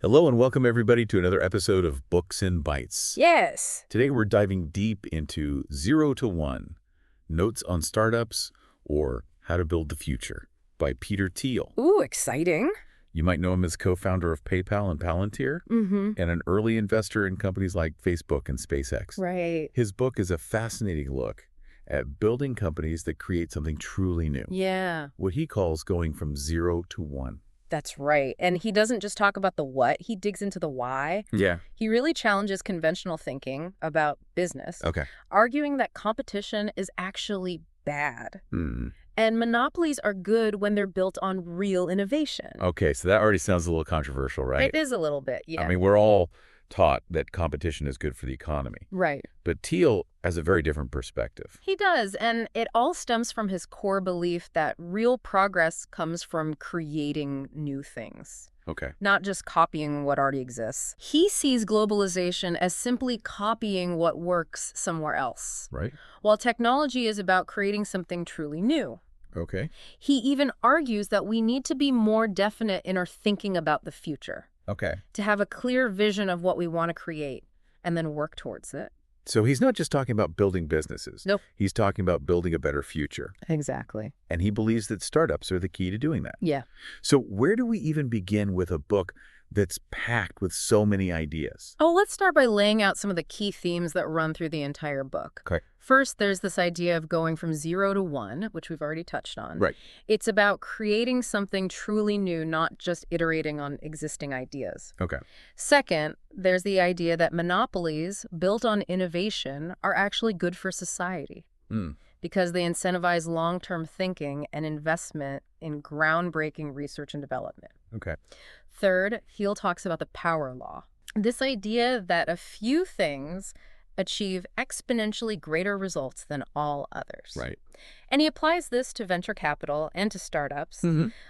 Hello and welcome everybody to another episode of Books and Bytes. Yes. Today we're diving deep into 0 to 1, Notes on Startups or How to Build the Future by Peter Thiel. Ooh, exciting. You might know him as co-founder of PayPal and Palantir and an early investor in companies like Facebook and SpaceX. Right. His book is a fascinating look at building companies that create something truly new. Yeah, What he calls going from 0 to 1. that's right. And he doesn't just talk about the what, he digs into the why. Yeah. He really challenges conventional thinking about business, Okay. arguing that competition is actually bad. Hmm. And monopolies are good when they're built on real innovation. Okay, so that already sounds a little controversial, right? It is a little bit, yeah. I mean, we're all taught that competition is good for the economy. Right. But Thiel has a very different perspective. He does, and it all stems from his core belief that real progress comes from creating new things, Okay. not just copying what already exists. He sees globalization as simply copying what works somewhere else, Right? while technology is about creating something truly new. Okay. He even argues that we need to be more definite in our thinking about the future, Okay. to have a clear vision of what we want to create and then work towards it. So he's not just talking about building businesses. Nope. He's talking about building a better future. Exactly. And he believes that startups are the key to doing that. Yeah. So where do we even begin with a book that's packed with so many ideas? Oh, let's start by laying out some of the key themes that run through the entire book. Okay. First, there's this idea of going from 0 to 1, which we've already touched on. Right. It's about creating something truly new, not just iterating on existing ideas. Okay. Second, there's the idea that monopolies built on innovation are actually good for society because they incentivize long-term thinking and investment in groundbreaking research and development. Okay. Third, Thiel talks about the power law. This idea that a few things achieve exponentially greater results than all others. Right. And he applies this to venture capital and to startups,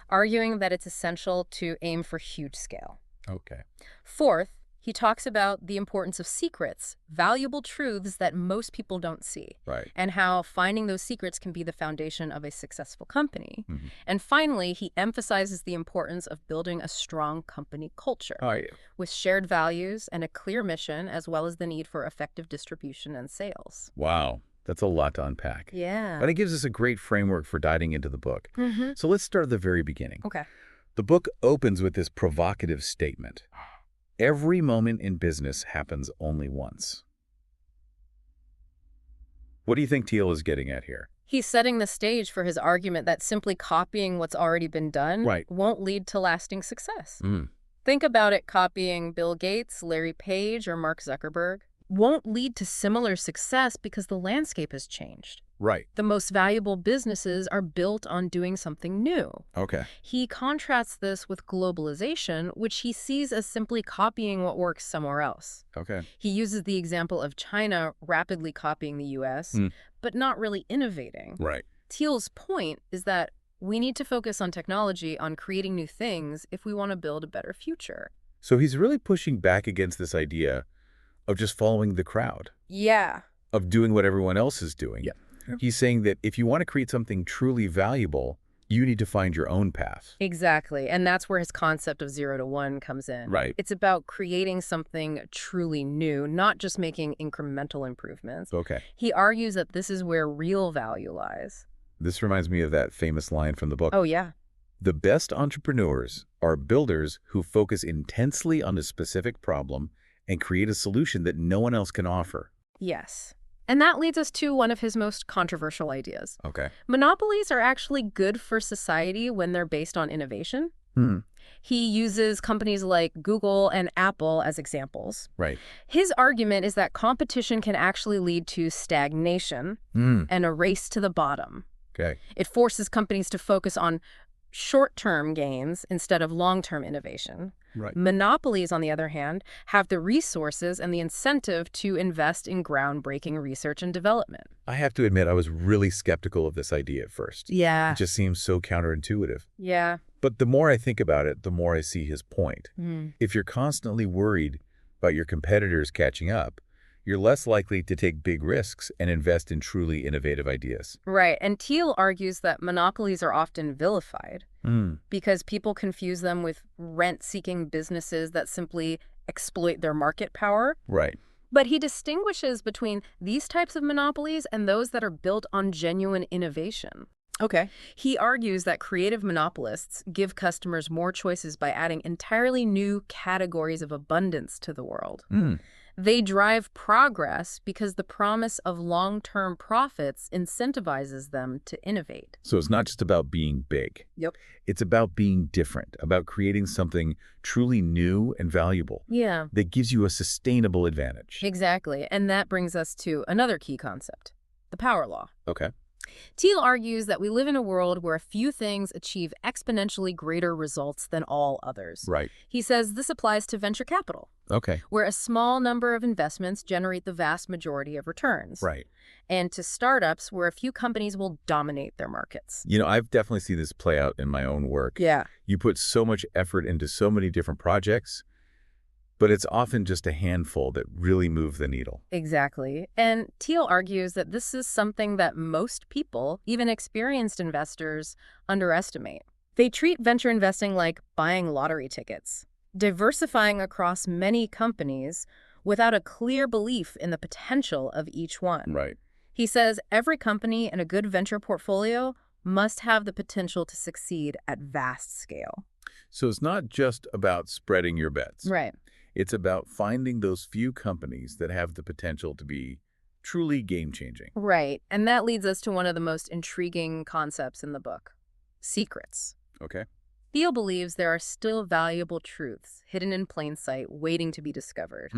arguing that it's essential to aim for huge scale. Okay. Fourth, he talks about the importance of secrets, valuable truths that most people don't see, Right. and how finding those secrets can be the foundation of a successful company. And finally, he emphasizes the importance of building a strong company culture All right. with shared values and a clear mission, as well as the need for effective distribution and sales. Wow. That's a lot to unpack. Yeah. But it gives us a great framework for diving into the book. So let's start at the very beginning. Okay. The book opens with this provocative statement. Every moment in business happens only once. What do you think Thiel is getting at here? He's setting the stage for his argument that simply copying what's already been done won't lead to lasting success. Think about it: copying Bill Gates, Larry Page, or Mark Zuckerberg won't lead to similar success because the landscape has changed. Right. The most valuable businesses are built on doing something new. Okay. He contrasts this with globalization, which he sees as simply copying what works somewhere else. Okay. He uses the example of China rapidly copying the U.S., but not really innovating. Right. Thiel's point is that we need to focus on technology, on creating new things, if we want to build a better future. So he's really pushing back against this idea of just following the crowd, Yeah. of doing what everyone else is doing. Yeah. He's saying that if you want to create something truly valuable, you need to find your own path. Exactly. And that's where his concept of 0 to 1 comes in. Right. It's about creating something truly new, not just making incremental improvements. Okay. He argues that this is where real value lies. This reminds me of that famous line from the book. Oh, yeah. The best entrepreneurs are builders who focus intensely on a specific problem and create a solution that no one else can offer. Yes. And that leads us to one of his most controversial ideas. Okay. Monopolies are actually good for society when they're based on innovation. He uses companies like Google and Apple as examples. Right. His argument is that competition can actually lead to stagnation and a race to the bottom. Okay. It forces companies to focus on short-term gains instead of long-term innovation. Right. Monopolies, on the other hand, have the resources and the incentive to invest in groundbreaking research and development. I have to admit, I was really skeptical of this idea at first. Yeah. It just seems so counterintuitive. Yeah. But the more I think about it, the more I see his point. If you're constantly worried about your competitors catching up, You're less likely to take big risks and invest in truly innovative ideas. Right, and Thiel argues that monopolies are often vilified because people confuse them with rent-seeking businesses that simply exploit their market power. Right. But he distinguishes between these types of monopolies and those that are built on genuine innovation. Okay. He argues that creative monopolists give customers more choices by adding entirely new categories of abundance to the world. They drive progress because the promise of long-term profits incentivizes them to innovate. So it's not just about being big. Yep. It's about being different, about creating something truly new and valuable. Yeah. That gives you a sustainable advantage. Exactly. And that brings us to another key concept, the power law. Okay. Thiel argues that we live in a world where a few things achieve exponentially greater results than all others. Right. He says this applies to venture capital, Okay. where a small number of investments generate the vast majority of returns. Right. And to startups, where a few companies will dominate their markets. You know, I've definitely seen this play out in my own work. Yeah. You put so much effort into so many different projects, but it's often just a handful that really move the needle. Exactly. And Thiel argues that this is something that most people, even experienced investors, underestimate. They treat venture investing like buying lottery tickets, diversifying across many companies without a clear belief in the potential of each one. Right. He says every company in a good venture portfolio must have the potential to succeed at vast scale. So it's not just about spreading your bets. Right. It's about finding those few companies that have the potential to be truly game-changing. Right. And that leads us to one of the most intriguing concepts in the book, secrets. Okay. Thiel believes there are still valuable truths hidden in plain sight waiting to be discovered.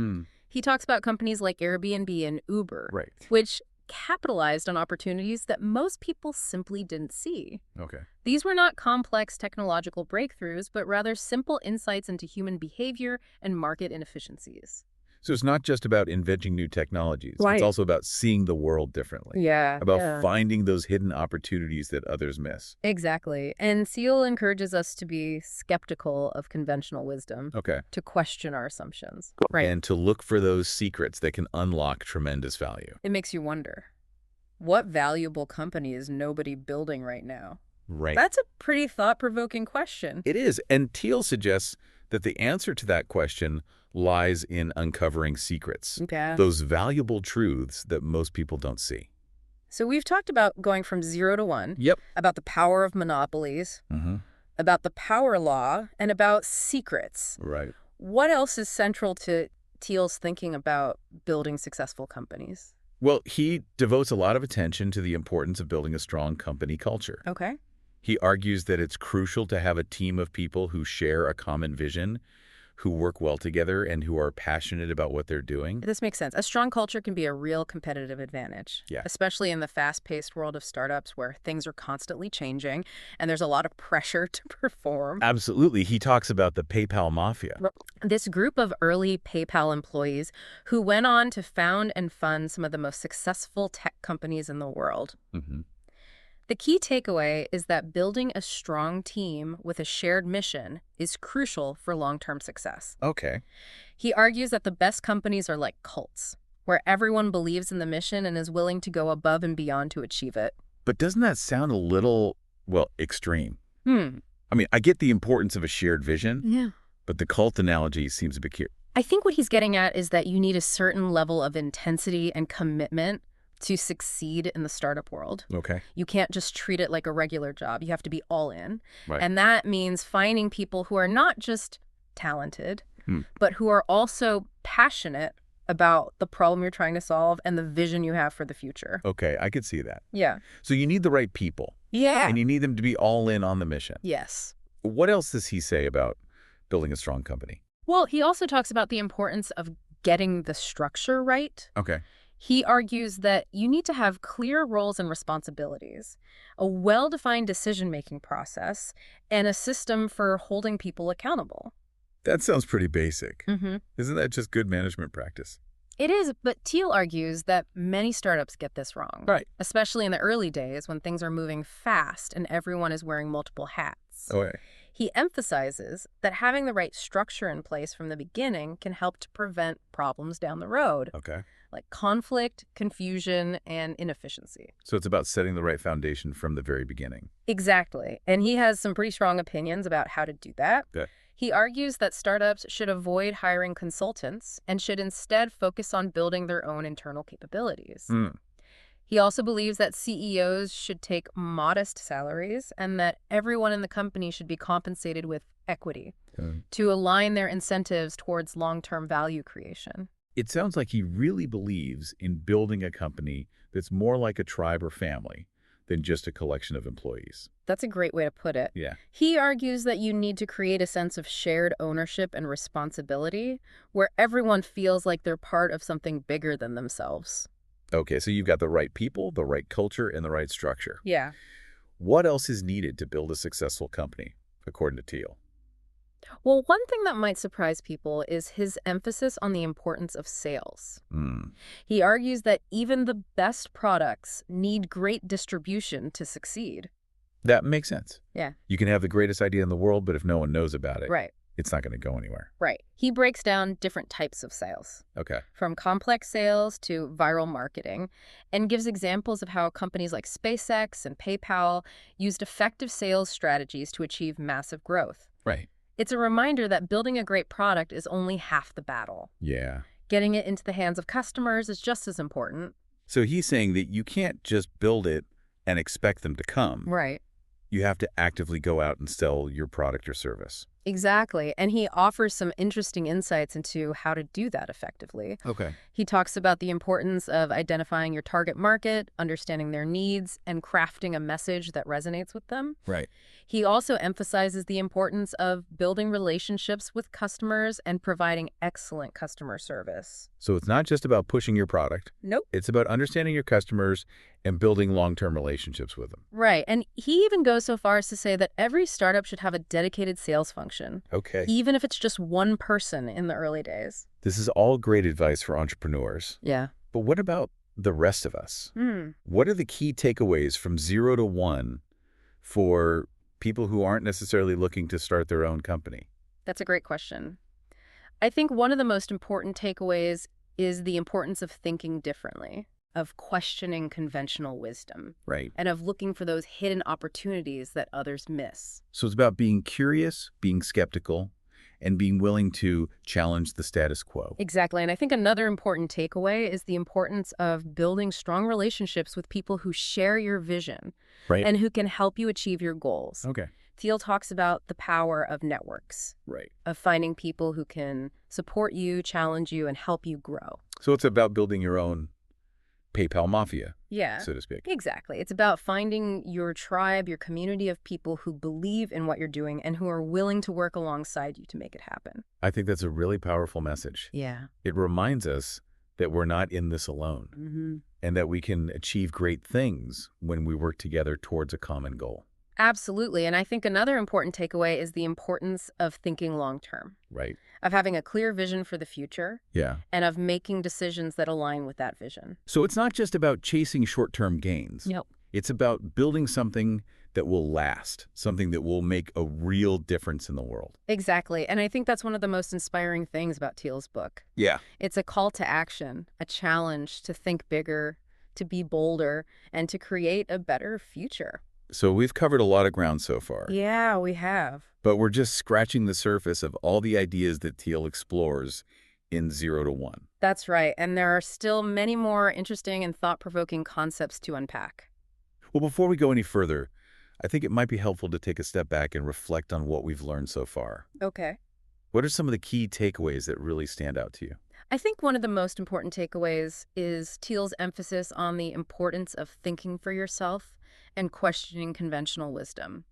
He talks about companies like Airbnb and Uber, Right. which capitalized on opportunities that most people simply didn't see. Okay. These were not complex technological breakthroughs, but rather simple insights into human behavior and market inefficiencies. So it's not just about inventing new technologies. Right. It's also about seeing the world differently. About finding those hidden opportunities that others miss. Exactly. And Thiel encourages us to be skeptical of conventional wisdom, Okay. to question our assumptions. Right. And to look for those secrets that can unlock tremendous value. It makes you wonder, what valuable company is nobody building right now? Right. That's a pretty thought-provoking question. It is. And Thiel suggests that the answer to that question lies in uncovering secrets. Okay. Those valuable truths that most people don't see. So we've talked about going from 0 to 1. Yep. About the power of monopolies, about the power law, and about secrets. Right. What else is central to Thiel's thinking about building successful companies? Well, he devotes a lot of attention to the importance of building a strong company culture. Okay. He argues that it's crucial to have a team of people who share a common vision, who work well together, and who are passionate about what they're doing. This makes sense. A strong culture can be a real competitive advantage, especially in the fast-paced world of startups where things are constantly changing and there's a lot of pressure to perform. Absolutely. He talks about the PayPal mafia. This group of early PayPal employees who went on to found and fund some of the most successful tech companies in the world. The key takeaway is that building a strong team with a shared mission is crucial for long-term success. Okay. He argues that the best companies are like cults, where everyone believes in the mission and is willing to go above and beyond to achieve it. But doesn't that sound a little, well, extreme? I mean, I get the importance of a shared vision, but the cult analogy seems a bit cute. I think what he's getting at is that you need a certain level of intensity and commitment to succeed in the startup world. Okay. You can't just treat it like a regular job. You have to be all in. Right. And that means finding people who are not just talented, but who are also passionate about the problem you're trying to solve and the vision you have for the future. Okay, I could see that. Yeah. So you need the right people. Yeah. And you need them to be all in on the mission. Yes. What else does he say about building a strong company? Well, he also talks about the importance of getting the structure right. Okay. He argues that you need to have clear roles and responsibilities, a well-defined decision-making process, and a system for holding people accountable. That sounds pretty basic. Mm-hmm. Isn't that just good management practice? It is, but Thiel argues that many startups get this wrong. Right. Especially in the early days when things are moving fast and everyone is wearing multiple hats. Okay. He emphasizes that having the right structure in place from the beginning can help to prevent problems down the road, Okay. like conflict, confusion, and inefficiency. So it's about setting the right foundation from the very beginning. Exactly. And he has some pretty strong opinions about how to do that. Okay. He argues that startups should avoid hiring consultants and should instead focus on building their own internal capabilities. He also believes that CEOs should take modest salaries and that everyone in the company should be compensated with equity to align their incentives towards long-term value creation. It sounds like he really believes in building a company that's more like a tribe or family than just a collection of employees. That's a great way to put it. Yeah. He argues that you need to create a sense of shared ownership and responsibility where everyone feels like they're part of something bigger than themselves. Okay, so you've got the right people, the right culture, and the right structure. Yeah. What else is needed to build a successful company, according to Thiel? Well, one thing that might surprise people is his emphasis on the importance of sales. He argues that even the best products need great distribution to succeed. That makes sense. Yeah. You can have the greatest idea in the world, but if no one knows about it, Right. it's not going to go anywhere. Right. He breaks down different types of sales, Okay. from complex sales to viral marketing, and gives examples of how companies like SpaceX and PayPal used effective sales strategies to achieve massive growth. Right. It's a reminder that building a great product is only half the battle. Yeah. Getting it into the hands of customers is just as important. So he's saying that you can't just build it and expect them to come. Right. You have to actively go out and sell your product or service. Exactly. And he offers some interesting insights into how to do that effectively. Okay. He talks about the importance of identifying your target market, understanding their needs, and crafting a message that resonates with them. Right. He also emphasizes the importance of building relationships with customers and providing excellent customer service. So it's not just about pushing your product. Nope. It's about understanding your customers and building long-term relationships with them. Right. And he even goes so far as to say that every startup should have a dedicated sales function. Okay. Even if it's just one person in the early days. This is all great advice for entrepreneurs. Yeah. But what about the rest of us? What are the key takeaways from 0 to 1 for people who aren't necessarily looking to start their own company? That's a great question. I think one of the most important takeaways is the importance of thinking differently, of questioning conventional wisdom. Right. And of looking for those hidden opportunities that others miss. So it's about being curious, being skeptical, and being willing to challenge the status quo. Exactly. And I think another important takeaway is the importance of building strong relationships with people who share your vision. Right. And who can help you achieve your goals. Okay. Thiel talks about the power of networks. Right. Of finding people who can support you, challenge you, and help you grow. So it's about building your own PayPal mafia, Yeah, so to speak. Exactly. It's about finding your tribe, your community of people who believe in what you're doing and who are willing to work alongside you to make it happen. I think that's a really powerful message. Yeah. It reminds us that we're not in this alone and that we can achieve great things when we work together towards a common goal. Absolutely. And I think another important takeaway is the importance of thinking long-term. Right. Of having a clear vision for the future. Yeah. And of making decisions that align with that vision. So it's not just about chasing short-term gains. Yep. It's about building something that will last, something that will make a real difference in the world. Exactly. And I think that's one of the most inspiring things about Thiel's book. Yeah. It's a call to action, a challenge to think bigger, to be bolder, and to create a better future. So we've covered a lot of ground so far. Yeah, we have. But we're just scratching the surface of all the ideas that Thiel explores in 0 to 1. That's right. And there are still many more interesting and thought-provoking concepts to unpack. Well, before we go any further, I think it might be helpful to take a step back and reflect on what we've learned so far. Okay. What are some of the key takeaways that really stand out to you? I think one of the most important takeaways is Thiel's emphasis on the importance of thinking for yourself and questioning conventional wisdom.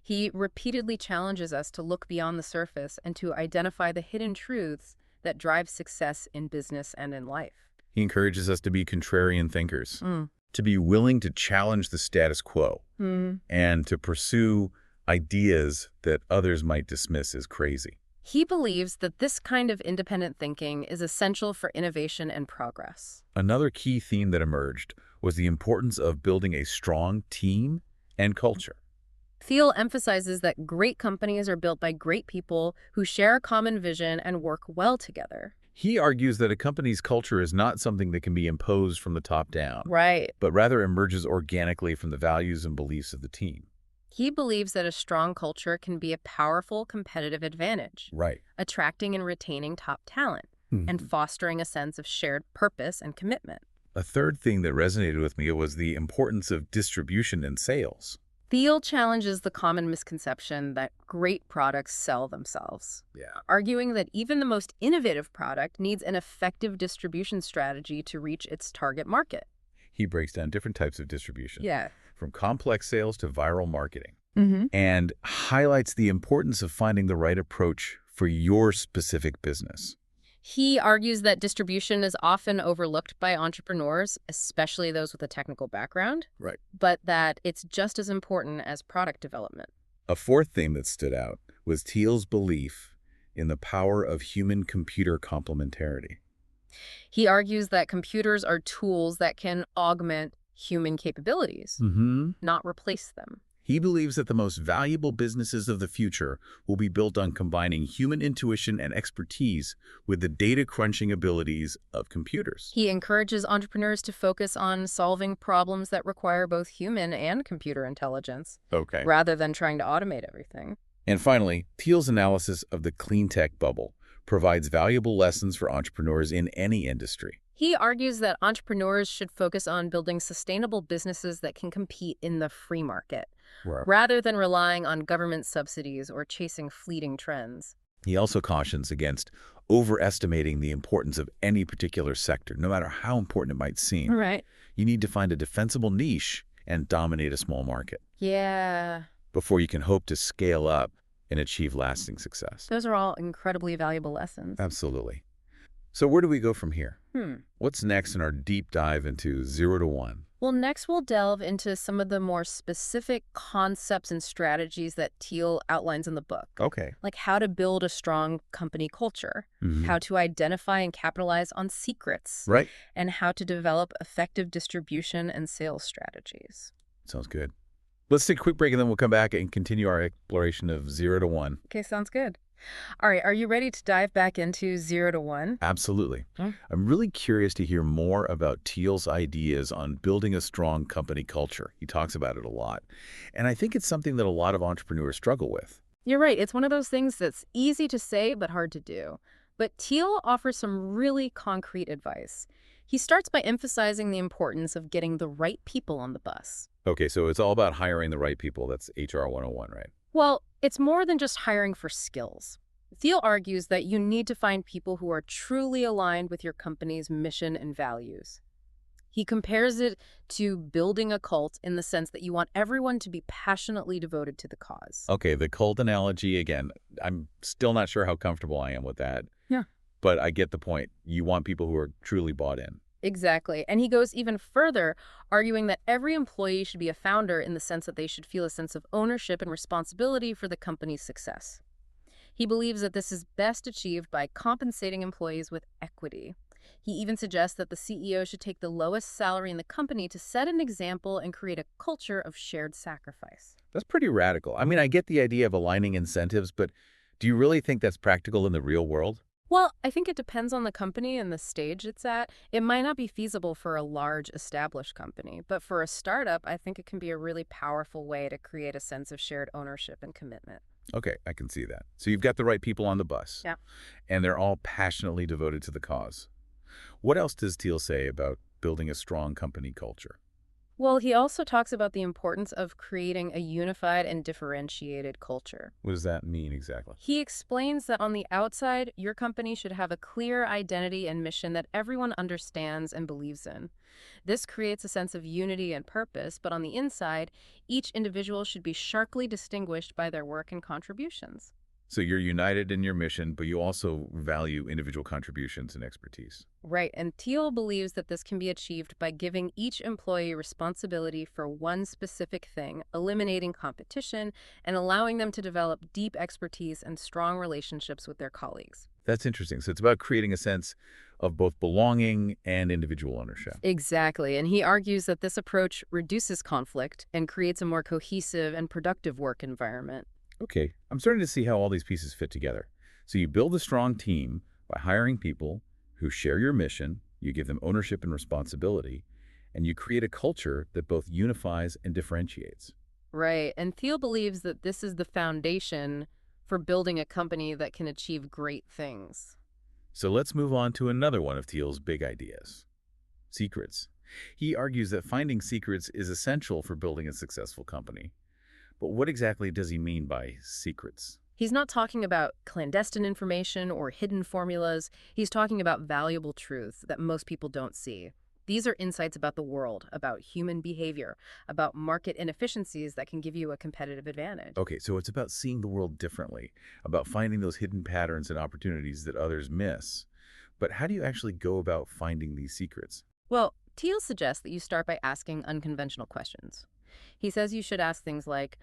He repeatedly challenges us to look beyond the surface and to identify the hidden truths that drive success in business and in life. He encourages us to be contrarian thinkers, to be willing to challenge the status quo, and to pursue ideas that others might dismiss as crazy. He believes that this kind of independent thinking is essential for innovation and progress. Another key theme that emerged was the importance of building a strong team and culture. Thiel emphasizes that great companies are built by great people who share a common vision and work well together. He argues that a company's culture is not something that can be imposed from the top down, Right. but rather emerges organically from the values and beliefs of the team. He believes that a strong culture can be a powerful competitive advantage, Right. attracting and retaining top talent, and fostering a sense of shared purpose and commitment. A third thing that resonated with me was the importance of distribution and sales. Thiel challenges the common misconception that great products sell themselves, arguing that even the most innovative product needs an effective distribution strategy to reach its target market. He breaks down different types of distribution, Yeah. from complex sales to viral marketing, and highlights the importance of finding the right approach for your specific business. He argues that distribution is often overlooked by entrepreneurs, especially those with a technical background, Right. but that it's just as important as product development. A fourth theme that stood out was Thiel's belief in the power of human-computer complementarity. He argues that computers are tools that can augment human capabilities, not replace them. He believes that the most valuable businesses of the future will be built on combining human intuition and expertise with the data-crunching abilities of computers. He encourages entrepreneurs to focus on solving problems that require both human and computer intelligence, rather than trying to automate everything. And finally, Thiel's analysis of the clean tech bubble provides valuable lessons for entrepreneurs in any industry. He argues that entrepreneurs should focus on building sustainable businesses that can compete in the free market, rather than relying on government subsidies or chasing fleeting trends. He also cautions against overestimating the importance of any particular sector, no matter how important it might seem. Right. You need to find a defensible niche and dominate a small market. Yeah. Before you can hope to scale up and achieve lasting success. Those are all incredibly valuable lessons. Absolutely. So where do we go from here? What's next in our deep dive into 0 to 1? Well, next we'll delve into some of the more specific concepts and strategies that Thiel outlines in the book. Like how to build a strong company culture, how to identify and capitalize on secrets, and how to develop effective distribution and sales strategies. Sounds good. Let's take a quick break and then we'll come back and continue our exploration of 0 to 1. Okay, sounds good. All right, are you ready to dive back into 0 to 1? Absolutely. I'm really curious to hear more about Thiel's ideas on building a strong company culture. He talks about it a lot. And I think it's something that a lot of entrepreneurs struggle with. You're right. It's one of those things that's easy to say but hard to do. But Thiel offers some really concrete advice. He starts by emphasizing the importance of getting the right people on the bus. Okay, so it's all about hiring the right people. That's HR 101, right? Well, it's more than just hiring for skills. Thiel argues that you need to find people who are truly aligned with your company's mission and values. He compares it to building a cult in the sense that you want everyone to be passionately devoted to the cause. Okay, the cult analogy, again, I'm still not sure how comfortable I am with that. Yeah. But I get the point. You want people who are truly bought in. Exactly. And he goes even further, arguing that every employee should be a founder in the sense that they should feel a sense of ownership and responsibility for the company's success. He believes that this is best achieved by compensating employees with equity. He even suggests that the CEO should take the lowest salary in the company to set an example and create a culture of shared sacrifice. That's pretty radical. I mean, I get the idea of aligning incentives, but do you really think that's practical in the real world? Well, I think it depends on the company and the stage it's at. It might not be feasible for a large established company, but for a startup, I think it can be a really powerful way to create a sense of shared ownership and commitment. Okay, I can see that. So you've got the right people on the bus. Yeah. And they're all passionately devoted to the cause. What else does Thiel say about building a strong company culture? Well, he also talks about the importance of creating a unified and differentiated culture. What does that mean exactly? He explains that on the outside, your company should have a clear identity and mission that everyone understands and believes in. This creates a sense of unity and purpose, but on the inside, each individual should be sharply distinguished by their work and contributions. So you're united in your mission, but you also value individual contributions and expertise. Right, and Thiel believes that this can be achieved by giving each employee responsibility for one specific thing, eliminating competition, and allowing them to develop deep expertise and strong relationships with their colleagues. That's interesting. So it's about creating a sense of both belonging and individual ownership. Exactly, and he argues that this approach reduces conflict and creates a more cohesive and productive work environment. Okay, I'm starting to see how all these pieces fit together. So you build a strong team by hiring people who share your mission, you give them ownership and responsibility, and you create a culture that both unifies and differentiates. Right, and Thiel believes that this is the foundation for building a company that can achieve great things. So let's move on to another one of Thiel's big ideas: secrets. He argues that finding secrets is essential for building a successful company. But what exactly does he mean by secrets? He's not talking about clandestine information or hidden formulas. He's talking about valuable truth that most people don't see. These are insights about the world, about human behavior, about market inefficiencies that can give you a competitive advantage. Okay, so it's about seeing the world differently, about finding those hidden patterns and opportunities that others miss. But how do you actually go about finding these secrets? Well, Thiel suggests that you start by asking unconventional questions. He says you should ask things like,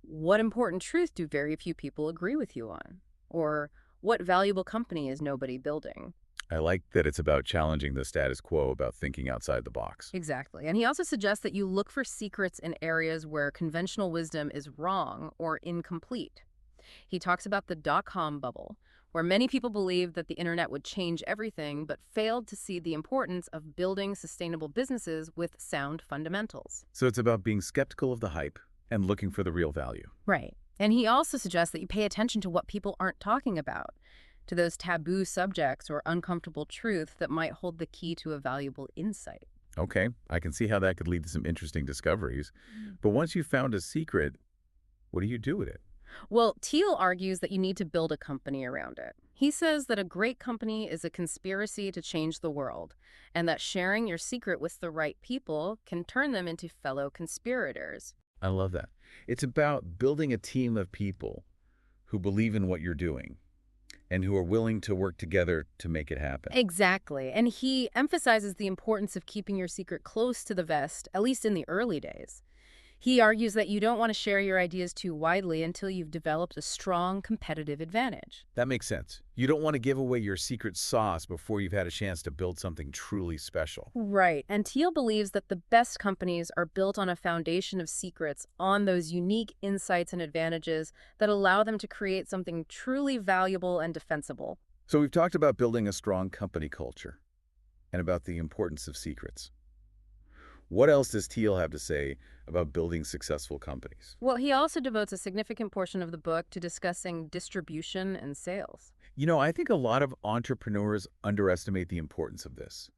what important truth do very few people agree with you on? Or what valuable company is nobody building? I like that it's about challenging the status quo, about thinking outside the box. Exactly. And he also suggests that you look for secrets in areas where conventional wisdom is wrong or incomplete. He talks about the dot-com bubble, where many people believed that the internet would change everything, but failed to see the importance of building sustainable businesses with sound fundamentals. So it's about being skeptical of the hype and looking for the real value. Right. And he also suggests that you pay attention to what people aren't talking about, to those taboo subjects or uncomfortable truths that might hold the key to a valuable insight. Okay, I can see how that could lead to some interesting discoveries. But once you've found a secret, what do you do with it? Well, Thiel argues that you need to build a company around it. He says that a great company is a conspiracy to change the world, and that sharing your secret with the right people can turn them into fellow conspirators. I love that. It's about building a team of people who believe in what you're doing and who are willing to work together to make it happen. Exactly. And he emphasizes the importance of keeping your secret close to the vest, at least in the early days. He argues that you don't want to share your ideas too widely until you've developed a strong competitive advantage. That makes sense. You don't want to give away your secret sauce before you've had a chance to build something truly special. Right. And Thiel believes that the best companies are built on a foundation of secrets, on those unique insights and advantages that allow them to create something truly valuable and defensible. So we've talked about building a strong company culture and about the importance of secrets. What else does Thiel have to say about building successful companies? Well, he also devotes a significant portion of the book to discussing distribution and sales. You know, I think a lot of entrepreneurs underestimate the importance of this.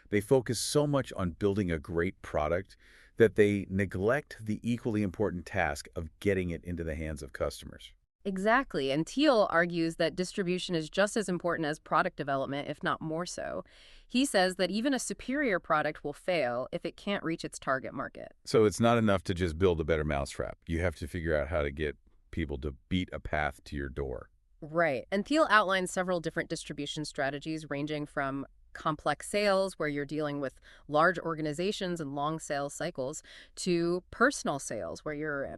They focus so much on building a great product that they neglect the equally important task of getting it into the hands of customers. Exactly, and Thiel argues that distribution is just as important as product development, if not more so. He says that even a superior product will fail if it can't reach its target market. So it's not enough to just build a better mousetrap. You have to figure out how to get people to beat a path to your door. Right, and Thiel outlines several different distribution strategies ranging from complex sales, where you're dealing with large organizations and long sales cycles, to personal sales, where you're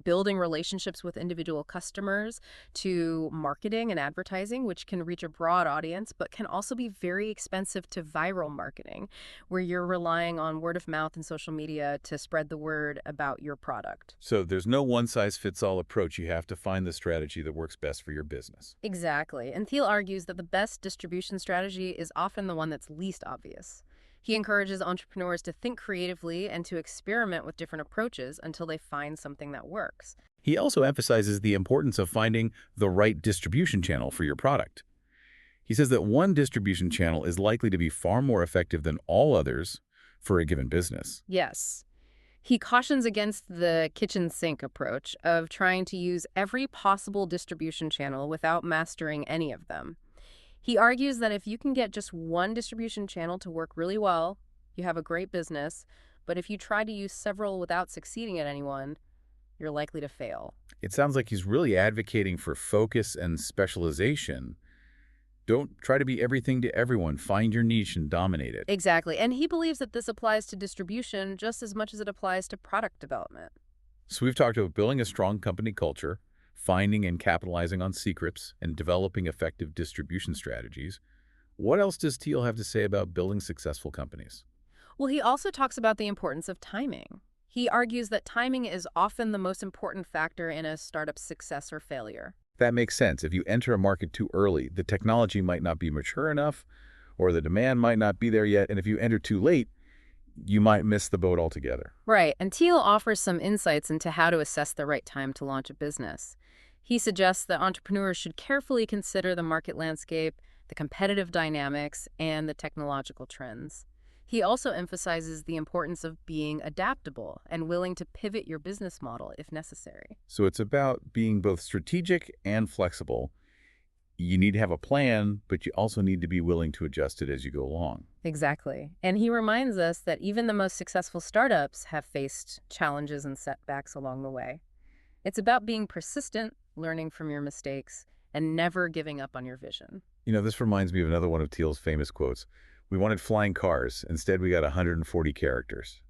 building relationships with individual customers, to marketing and advertising, which can reach a broad audience, but can also be very expensive, to viral marketing, where you're relying on word of mouth and social media to spread the word about your product. So there's no one-size-fits-all approach. You have to find the strategy that works best for your business. Exactly. And Thiel argues that the best distribution strategy is often the one that's least obvious. He encourages entrepreneurs to think creatively and to experiment with different approaches until they find something that works. He also emphasizes the importance of finding the right distribution channel for your product. He says that one distribution channel is likely to be far more effective than all others for a given business. Yes. He cautions against the kitchen sink approach of trying to use every possible distribution channel without mastering any of them. He argues that if you can get just one distribution channel to work really well, you have a great business, but if you try to use several without succeeding at any one, you're likely to fail. It sounds like he's really advocating for focus and specialization. Don't try to be everything to everyone. Find your niche and dominate it. Exactly, and he believes that this applies to distribution just as much as it applies to product development. So we've talked about building a strong company culture, finding and capitalizing on secrets, and developing effective distribution strategies. What else does Thiel have to say about building successful companies? Well, he also talks about the importance of timing. He argues that timing is often the most important factor in a startup's success or failure. That makes sense. If you enter a market too early, the technology might not be mature enough, or the demand might not be there yet. And if you enter too late, you might miss the boat altogether. Right, and Thiel offers some insights into how to assess the right time to launch a business. He suggests that entrepreneurs should carefully consider the market landscape, the competitive dynamics, and the technological trends. He also emphasizes the importance of being adaptable and willing to pivot your business model if necessary. So it's about being both strategic and flexible. You need to have a plan, but you also need to be willing to adjust it as you go along. Exactly. And he reminds us that even the most successful startups have faced challenges and setbacks along the way. It's about being persistent, learning from your mistakes, and never giving up on your vision. This reminds me of another one of Thiel's famous quotes. We wanted flying cars. Instead, we got 140 characters.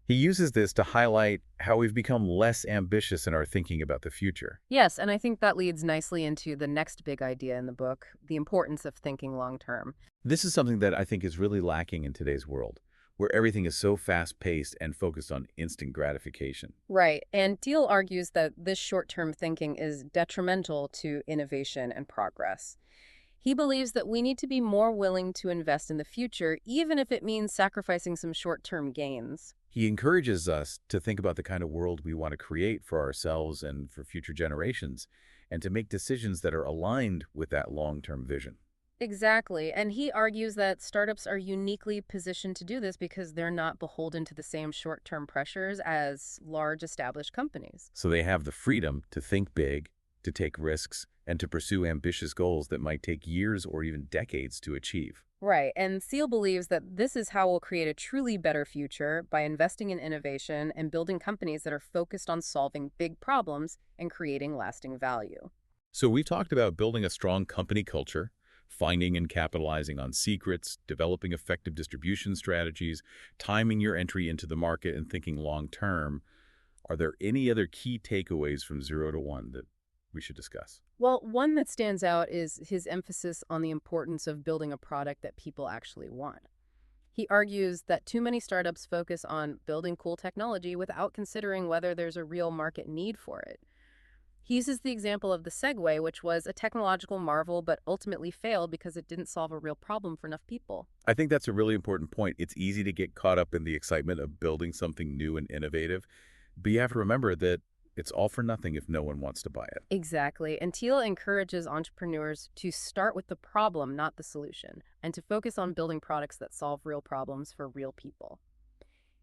He uses this to highlight how we've become less ambitious in our thinking about the future. Yes, and I think that leads nicely into the next big idea in the book, the importance of thinking long term. This is something that I think is really lacking in today's world, where everything is so fast-paced and focused on instant gratification. Right, and Thiel argues that this short-term thinking is detrimental to innovation and progress. He believes that we need to be more willing to invest in the future, even if it means sacrificing some short-term gains. He encourages us to think about the kind of world we want to create for ourselves and for future generations, and to make decisions that are aligned with that long-term vision. Exactly, and he argues that startups are uniquely positioned to do this because they're not beholden to the same short-term pressures as large established companies. So they have the freedom to think big, to take risks, and to pursue ambitious goals that might take years or even decades to achieve. Right, and Thiel believes that this is how we'll create a truly better future by investing in innovation and building companies that are focused on solving big problems and creating lasting value. So we've talked about building a strong company culture, finding and capitalizing on secrets, developing effective distribution strategies, timing your entry into the market, and thinking long-term. Are there any other key takeaways from 0 to 1 that we should discuss? Well, one that stands out is his emphasis on the importance of building a product that people actually want. He argues that too many startups focus on building cool technology without considering whether there's a real market need for it. He uses the example of the Segway, which was a technological marvel but ultimately failed because it didn't solve a real problem for enough people. I think that's a really important point. It's easy to get caught up in the excitement of building something new and innovative, but you have to remember that it's all for nothing if no one wants to buy it. Exactly. And Thiel encourages entrepreneurs to start with the problem, not the solution, and to focus on building products that solve real problems for real people.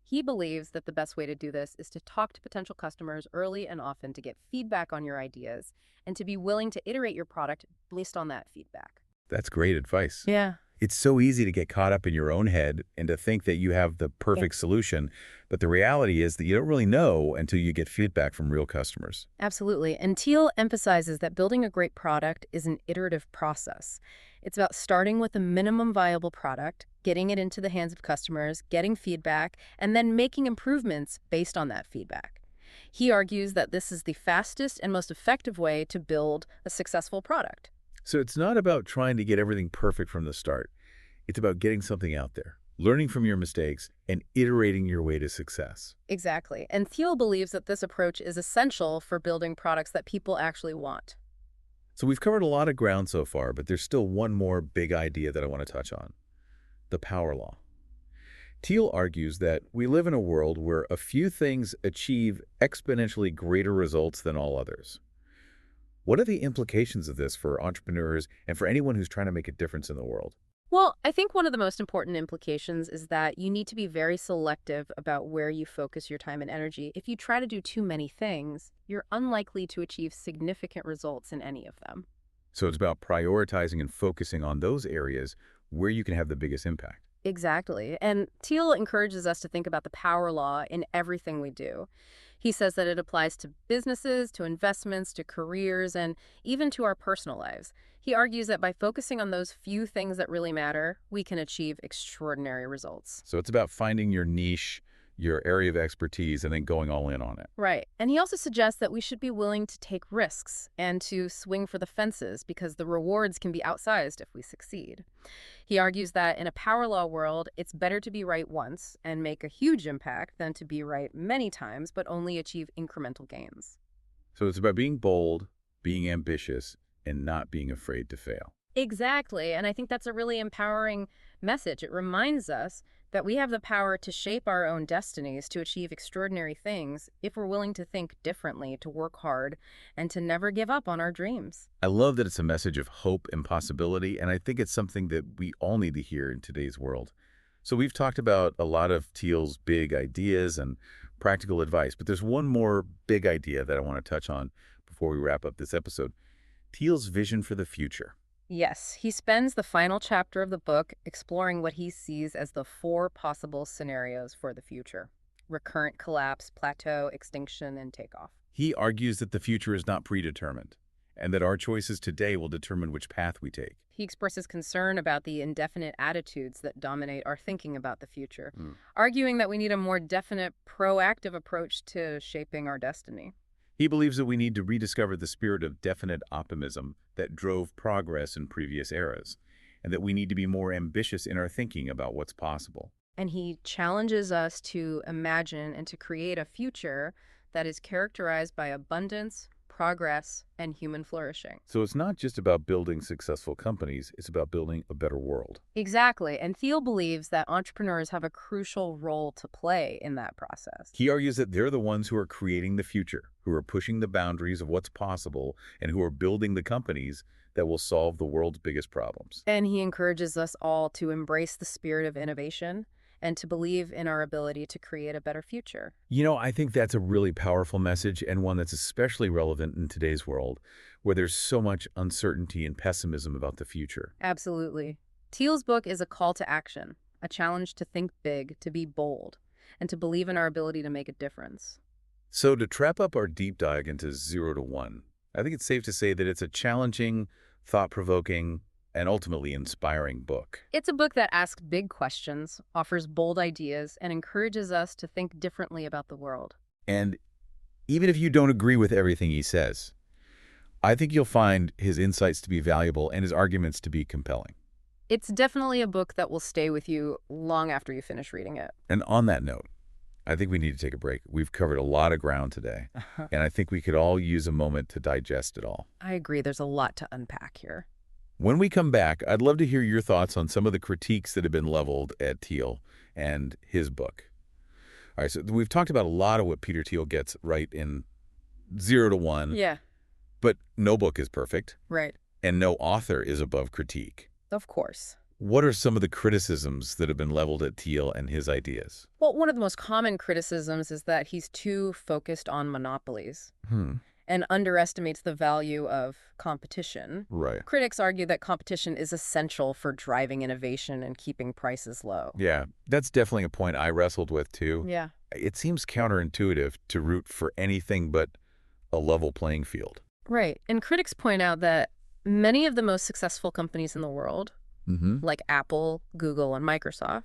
He believes that the best way to do this is to talk to potential customers early and often to get feedback on your ideas and to be willing to iterate your product based on that feedback. That's great advice. Yeah. It's so easy to get caught up in your own head and to think that you have the perfect solution, but the reality is that you don't really know until you get feedback from real customers. Absolutely. And Thiel emphasizes that building a great product is an iterative process. It's about starting with a minimum viable product, getting it into the hands of customers, getting feedback, and then making improvements based on that feedback. He argues that this is the fastest and most effective way to build a successful product. So it's not about trying to get everything perfect from the start. It's about getting something out there, learning from your mistakes, and iterating your way to success. Exactly. And Thiel believes that this approach is essential for building products that people actually want. So we've covered a lot of ground so far, but there's still one more big idea that I want to touch on: the power law. Thiel argues that we live in a world where a few things achieve exponentially greater results than all others. What are the implications of this for entrepreneurs and for anyone who's trying to make a difference in the world? Well, I think one of the most important implications is that you need to be very selective about where you focus your time and energy. If you try to do too many things, you're unlikely to achieve significant results in any of them. So it's about prioritizing and focusing on those areas where you can have the biggest impact. Exactly. And Thiel encourages us to think about the power law in everything we do. He says that it applies to businesses, to investments, to careers, and even to our personal lives. He argues that by focusing on those few things that really matter, we can achieve extraordinary results. So it's about finding your niche, your area of expertise and then going all in on it. Right. And he also suggests that we should be willing to take risks and to swing for the fences because the rewards can be outsized if we succeed. He argues that in a power law world, it's better to be right once and make a huge impact than to be right many times but only achieve incremental gains. So it's about being bold, being ambitious, and not being afraid to fail. Exactly. And I think that's a really empowering message. It reminds us that we have the power to shape our own destinies, to achieve extraordinary things, if we're willing to think differently, to work hard, and to never give up on our dreams. I love that it's a message of hope and possibility, and I think it's something that we all need to hear in today's world. So we've talked about a lot of Thiel's big ideas and practical advice, but there's one more big idea that I want to touch on before we wrap up this episode. Thiel's vision for the future. Yes, he spends the final chapter of the book exploring what he sees as the 4 possible scenarios for the future: recurrent collapse, plateau, extinction, and takeoff. He argues that the future is not predetermined, and that our choices today will determine which path we take. He expresses concern about the indefinite attitudes that dominate our thinking about the future, arguing that we need a more definite, proactive approach to shaping our destiny. He believes that we need to rediscover the spirit of definite optimism that drove progress in previous eras, and that we need to be more ambitious in our thinking about what's possible. And he challenges us to imagine and to create a future that is characterized by abundance, progress, and human flourishing. So it's not just about building successful companies, it's about building a better world. Exactly. And Thiel believes that entrepreneurs have a crucial role to play in that process. He argues that they're the ones who are creating the future, who are pushing the boundaries of what's possible, and who are building the companies that will solve the world's biggest problems. And he encourages us all to embrace the spirit of innovation and to believe in our ability to create a better future. You know, I think that's a really powerful message, and one that's especially relevant in today's world, where there's so much uncertainty and pessimism about the future. Absolutely. Thiel's book is a call to action, a challenge to think big, to be bold, and to believe in our ability to make a difference. So to wrap up our deep dive into 0 to 1, I think it's safe to say that it's a challenging, thought-provoking, and ultimately inspiring book. It's a book that asks big questions, offers bold ideas, and encourages us to think differently about the world. And even if you don't agree with everything he says, I think you'll find his insights to be valuable and his arguments to be compelling. It's definitely a book that will stay with you long after you finish reading it. And on that note, I think we need to take a break. We've covered a lot of ground today, and I think we could all use a moment to digest it all. I agree. There's a lot to unpack here. When we come back, I'd love to hear your thoughts on some of the critiques that have been leveled at Thiel and his book. All right, so we've talked about a lot of what Peter Thiel gets right in 0 to 1. Yeah. But no book is perfect. Right. And no author is above critique. Of course. What are some of the criticisms that have been leveled at Thiel and his ideas? Well, one of the most common criticisms is that he's too focused on monopolies and underestimates the value of competition. Right. Critics argue that competition is essential for driving innovation and keeping prices low. Yeah, that's definitely a point I wrestled with, too. Yeah. It seems counterintuitive to root for anything but a level playing field. Right. And critics point out that many of the most successful companies in the world, like Apple, Google, and Microsoft,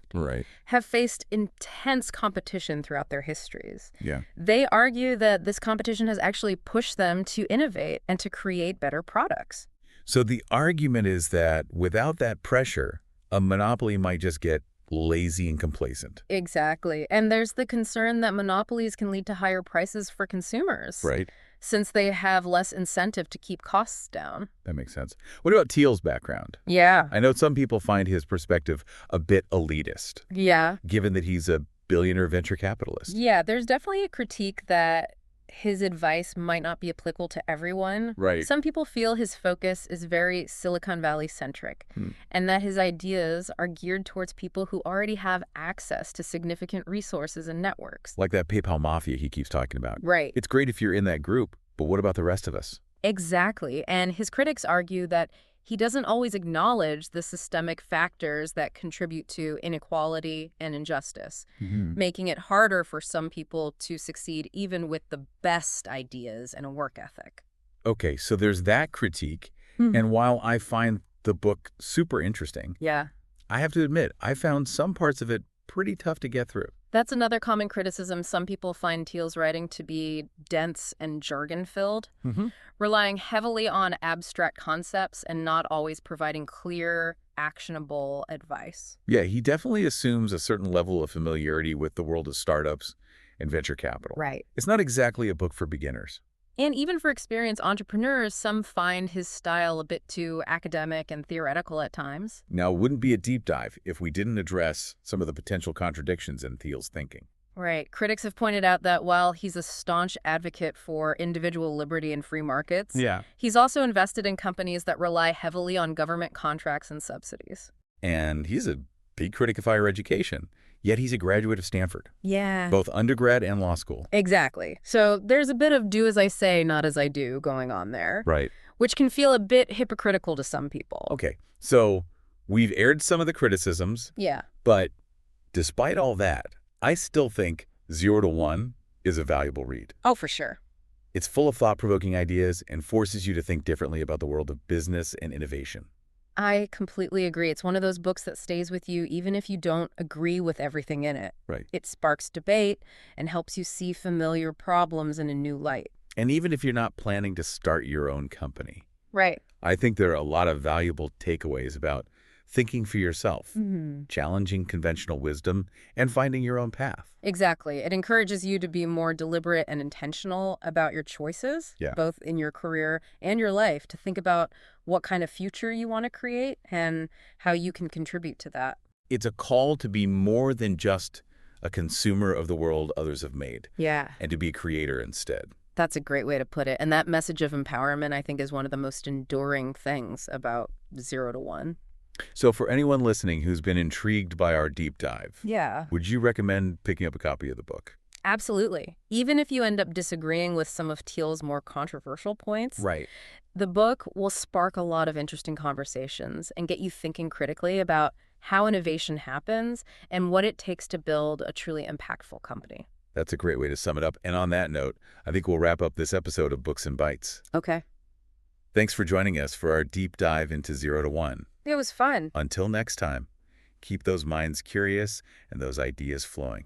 have faced intense competition throughout their histories. Yeah. They argue that this competition has actually pushed them to innovate and to create better products. So the argument is that without that pressure, a monopoly might just get lazy and complacent. Exactly. And there's the concern that monopolies can lead to higher prices for consumers. Right. Since they have less incentive to keep costs down. That makes sense. What about Thiel's background? Yeah. I know some people find his perspective a bit elitist. Yeah. Given that he's a billionaire venture capitalist. Yeah, there's definitely a critique that his advice might not be applicable to everyone. Right. Some people feel his focus is very Silicon Valley centric and that his ideas are geared towards people who already have access to significant resources and networks. Like that PayPal mafia he keeps talking about. Right. It's great if you're in that group, but what about the rest of us? Exactly. And his critics argue that he doesn't always acknowledge the systemic factors that contribute to inequality and injustice, making it harder for some people to succeed even with the best ideas and a work ethic. Okay, so there's that critique. And while I find the book super interesting, Yeah. I have to admit, I found some parts of it pretty tough to get through. That's another common criticism. Some people find Thiel's writing to be dense and jargon-filled, relying heavily on abstract concepts and not always providing clear, actionable advice. Yeah, he definitely assumes a certain level of familiarity with the world of startups and venture capital. Right. It's not exactly a book for beginners. And even for experienced entrepreneurs, some find his style a bit too academic and theoretical at times. Now, it wouldn't be a deep dive if we didn't address some of the potential contradictions in Thiel's thinking. Right. Critics have pointed out that while he's a staunch advocate for individual liberty and free markets, he's also invested in companies that rely heavily on government contracts and subsidies. And he's a big critic of higher education, yet he's a graduate of Stanford. Yeah. Both undergrad and law school. Exactly. So there's a bit of do as I say, not as I do going on there. Right. Which can feel a bit hypocritical to some people. Okay, so we've aired some of the criticisms. Yeah. But despite all that, I still think 0 to 1 is a valuable read. Oh, for sure. It's full of thought-provoking ideas and forces you to think differently about the world of business and innovation. I completely agree. It's one of those books that stays with you even if you don't agree with everything in it. Right. It sparks debate and helps you see familiar problems in a new light. And even if you're not planning to start your own company. Right. I think there are a lot of valuable takeaways about thinking for yourself, challenging conventional wisdom, and finding your own path. Exactly. It encourages you to be more deliberate and intentional about your choices, both in your career and your life, to think about what kind of future you want to create and how you can contribute to that. It's a call to be more than just a consumer of the world others have made. Yeah. And to be a creator instead. That's a great way to put it. And that message of empowerment, I think, is one of the most enduring things about 0 to 1. So for anyone listening who's been intrigued by our deep dive, would you recommend picking up a copy of the book? Absolutely. Even if you end up disagreeing with some of Thiel's more controversial points, Right. the book will spark a lot of interesting conversations and get you thinking critically about how innovation happens and what it takes to build a truly impactful company. That's a great way to sum it up. And on that note, I think we'll wrap up this episode of Books and Bytes. Okay. Thanks for joining us for our deep dive into 0 to 1. It was fun. Until next time, keep those minds curious and those ideas flowing.